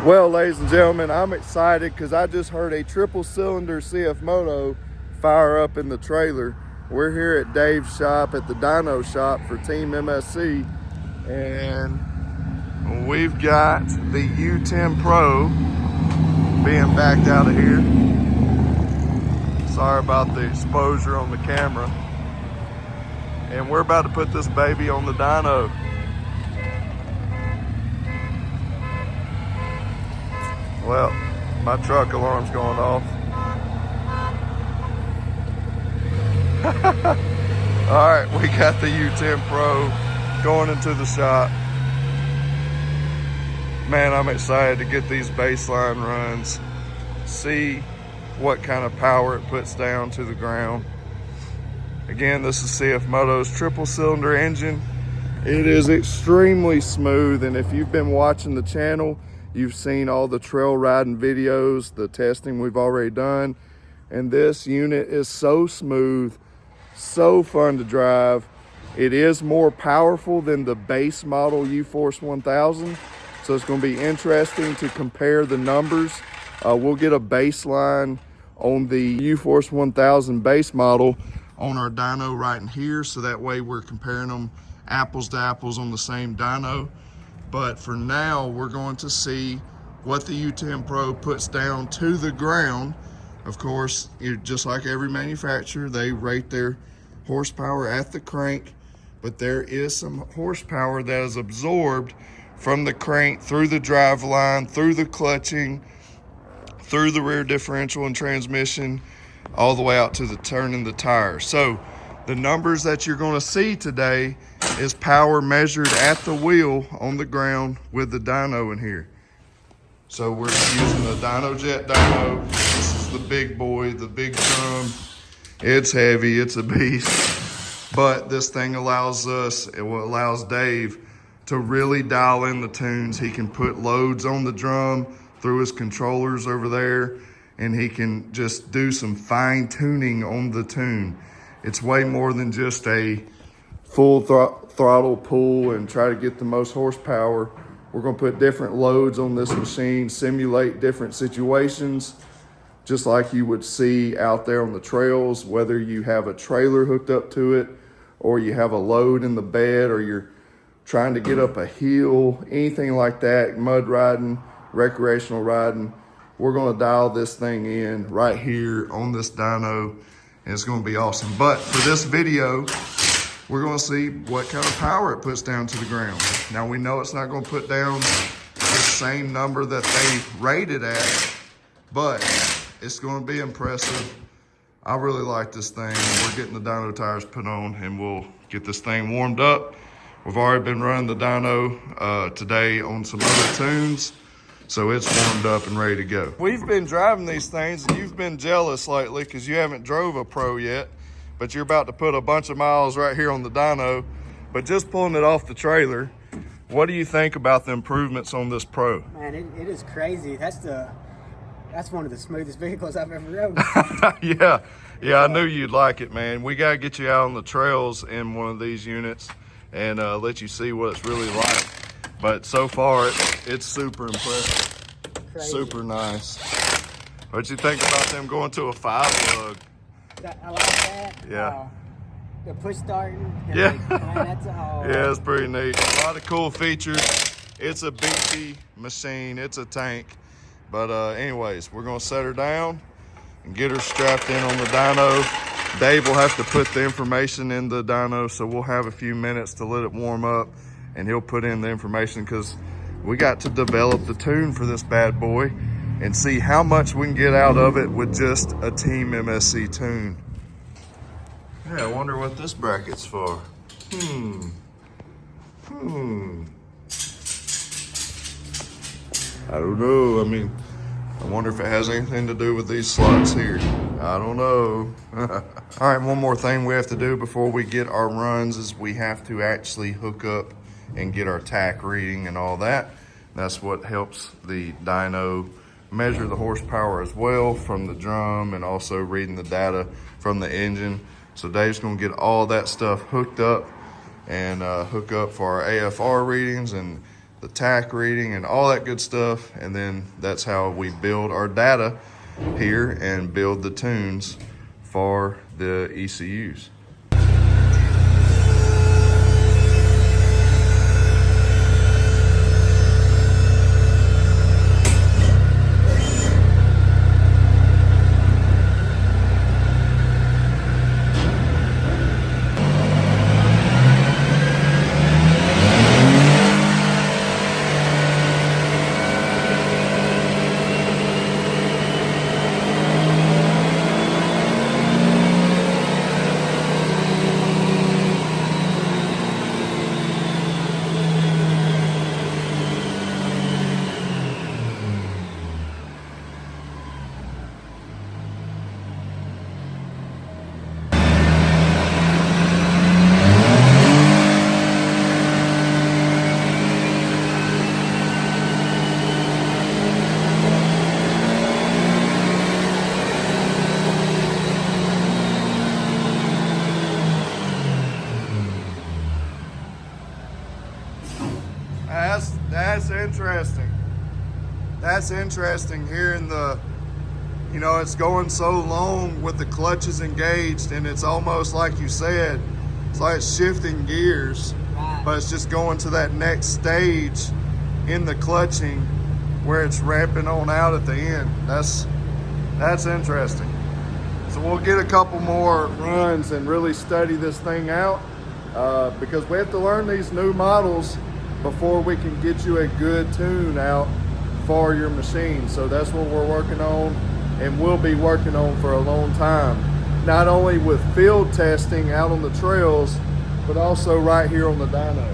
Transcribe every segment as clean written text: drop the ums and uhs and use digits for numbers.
Well, ladies and gentlemen, I'm excited because I just heard a triple cylinder CFMOTO fire up in the trailer. We're here at Dave's shop at the Dyno shop for Team MSC, and we've got the U10 Pro being backed out of here. Sorry about the exposure on the camera. And we're about to put this baby on the dyno. Well, my truck alarm's going off. All right, we got the U10 Pro going into the shop. Man, I'm excited to get these baseline runs, see what kind of power it puts down to the ground. Again, this is CFMOTO's triple cylinder engine. It is extremely smooth, and if you've been watching the channel, you've seen all the trail riding videos, the testing we've already done, and this unit is so smooth, so fun to drive. It is more powerful than the base model U-Force 1000, so it's going to be interesting to compare the numbers. We'll get a baseline on the U-Force 1000 base model on our dyno right in here, so that way we're comparing them apples to apples on the same dyno. But for now, we're going to see what the U10 Pro puts down to the ground. Of course, just like every manufacturer, they rate their horsepower at the crank, but there is some horsepower that is absorbed from the crank through the drive line, through the clutching, through the rear differential and transmission, all the way out to the turning the tire. So the numbers that you're going to see today is power measured at the wheel on the ground with the dyno in here. So we're using the DynoJet dyno. This is the big boy, the big drum. It's heavy, it's a beast. But this thing allows us, it allows Dave to really dial in the tunes. He can put loads on the drum through his controllers over there, and he can just do some fine tuning on the tune. It's way more than just a full throttle pull and try to get the most horsepower. We're gonna put different loads on this machine, simulate different situations, just like you would see out there on the trails, whether you have a trailer hooked up to it, or you have a load in the bed, or you're trying to get up a hill, anything like that, mud riding, recreational riding. We're gonna dial this thing in right here on this dyno, and it's gonna be awesome. But for this video, we're gonna see what kind of power it puts down to the ground. Now we know it's not gonna put down the same number that they rated at, but it's gonna be impressive. I really like this thing. We're getting the dyno tires put on, and we'll get this thing warmed up. We've already been running the dyno today on some other tunes, so it's warmed up and ready to go. We've been driving these things, and you've been jealous lately because you haven't drove a Pro yet, but you're about to put a bunch of miles right here on the dyno. But just pulling it off the trailer, what do you think about the improvements on this Pro? Man, it is crazy. That's one of the smoothest vehicles I've ever rode. yeah, I knew you'd like it, man. We gotta get you out on the trails in one of these units and let you see what it's really like. But so far, it's super impressive. Crazy. Super nice. What'd you think about them going to a 5-lug? I like that. Yeah. The push starting. Yeah. Man, that's all. Yeah, it's pretty neat. A lot of cool features. It's a beefy machine. It's a tank. But anyways, we're gonna set her down and get her strapped in on the dyno. Dave will have to put the information in the dyno, so we'll have a few minutes to let it warm up, and he'll put in the information because we got to develop the tune for this bad boy and see how much we can get out of it with just a Team MSC tune. Yeah, I wonder what this bracket's for. I don't know. I mean, I wonder if it has anything to do with these slots here. I don't know. All right, one more thing we have to do before we get our runs is we have to actually hook up and get our tach reading and all that. That's what helps the dyno measure the horsepower as well from the drum, and also reading the data from the engine. So Dave's gonna get all that stuff hooked up and hook up for our AFR readings and the tack reading and all that good stuff. And then that's how we build our data here and build the tunes for the ECUs. That's interesting. That's interesting hearing the, you know, it's going so long with the clutches engaged, and it's almost like you said, it's like shifting gears, Right. but it's just going to that next stage in the clutching where it's ramping on out at the end. That's interesting. So we'll get a couple more runs and really study this thing out because we have to learn these new models before we can get you a good tune out for your machine. So that's what we're working on and will be working on for a long time. Not only with field testing out on the trails, but also right here on the dyno.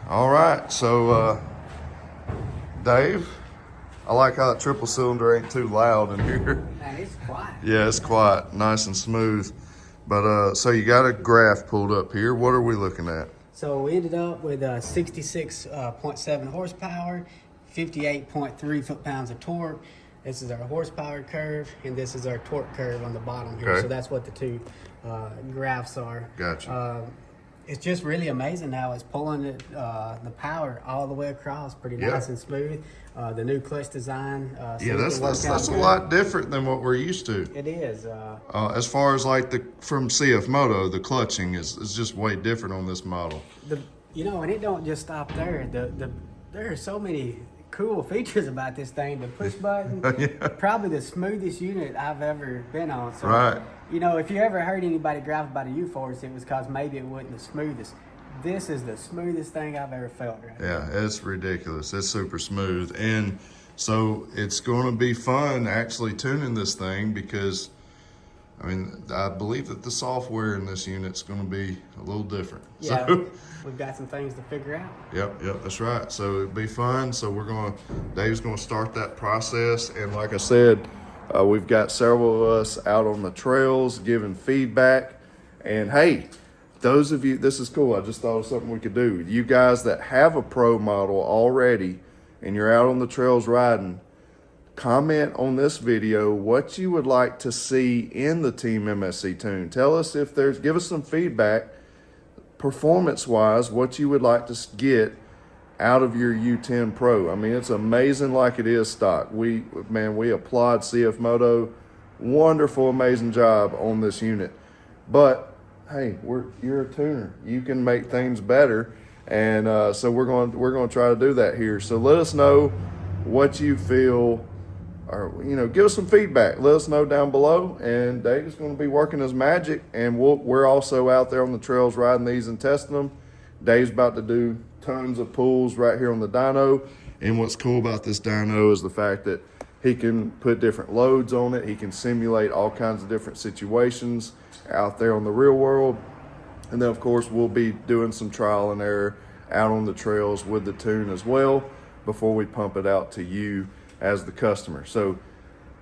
All right, so Dave, I like how that triple cylinder ain't too loud in here. Man, it's quiet. Yeah, it's quiet, nice and smooth. But so you got a graph pulled up here. What are we looking at? So we ended up with 66.7 horsepower, 58.3 foot-pounds of torque. This is our horsepower curve, and this is our torque curve on the bottom here. Okay. So that's what the two graphs are. Gotcha. It's just really amazing how it's pulling it, the power all the way across, pretty Yeah. nice and smooth. The new clutch design. Yeah, seems to work out that's a good. lot different than what we're used to. It is. As far as like from CFMOTO, the clutching is just way different on this model. And it don't just stop there. There are so many cool features about this thing. The push button, Yeah. probably the smoothest unit I've ever been on. So, Right. if you ever heard anybody drive about a U-Force, it was because maybe it wasn't the smoothest. This is the smoothest thing I've ever felt. Right? Yeah, it's ridiculous. It's super smooth. And so it's going to be fun actually tuning this thing because, I mean, I believe that the software in this unit's going to be a little different. Yeah, So, we've got some things to figure out. Yep, that's right. So it'll be fun. So Dave's going to start that process. And like I said, we've got several of us out on the trails giving feedback. And hey, those of you, this is cool. I just thought of something we could do. You guys that have a pro model already and you're out on the trails riding, comment on this video what you would like to see in the Team MSC Tune. Tell us give us some feedback, performance-wise, what you would like to get out of your U10 Pro. I mean, it's amazing like it is stock. We applaud CFMOTO. Wonderful, amazing job on this unit. But hey, you're a tuner. You can make things better, and so we're going to try to do that here. So let us know what you feel, or give us some feedback. Let us know down below. And Dave's going to be working his magic, and we're also out there on the trails riding these and testing them. Dave's about to do tons of pulls right here on the dyno. And what's cool about this dyno is the fact that he can put different loads on it. He can simulate all kinds of different situations out there on the real world. And then of course we'll be doing some trial and error out on the trails with the tune as well before we pump it out to you as the customer. So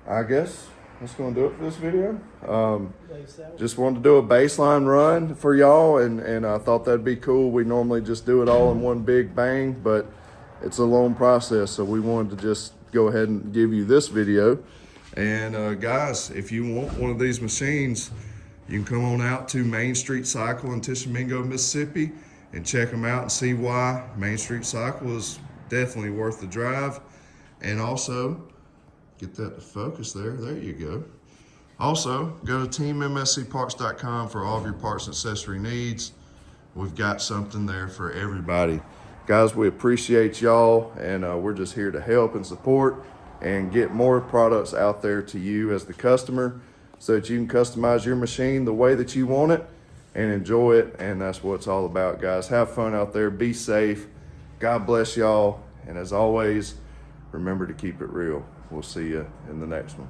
I guess that's going to do it for this video. Just wanted to do a baseline run for y'all, and I thought that'd be cool. We normally just do it all in one big bang, but it's a long process, so we wanted to just go ahead and give you this video. And guys, if you want one of these machines, you can come on out to Main Street Cycle in Tishomingo, Mississippi, and check them out and see why Main Street Cycle is definitely worth the drive. And also, get that to focus there. There you go. Also, go to teammscparts.com for all of your parts and accessory needs. We've got something there for everybody. Guys, we appreciate y'all, and we're just here to help and support and get more products out there to you as the customer so that you can customize your machine the way that you want it and enjoy it. And that's what it's all about, guys. Have fun out there. Be safe. God bless y'all. And as always, remember to keep it real. We'll see you in the next one.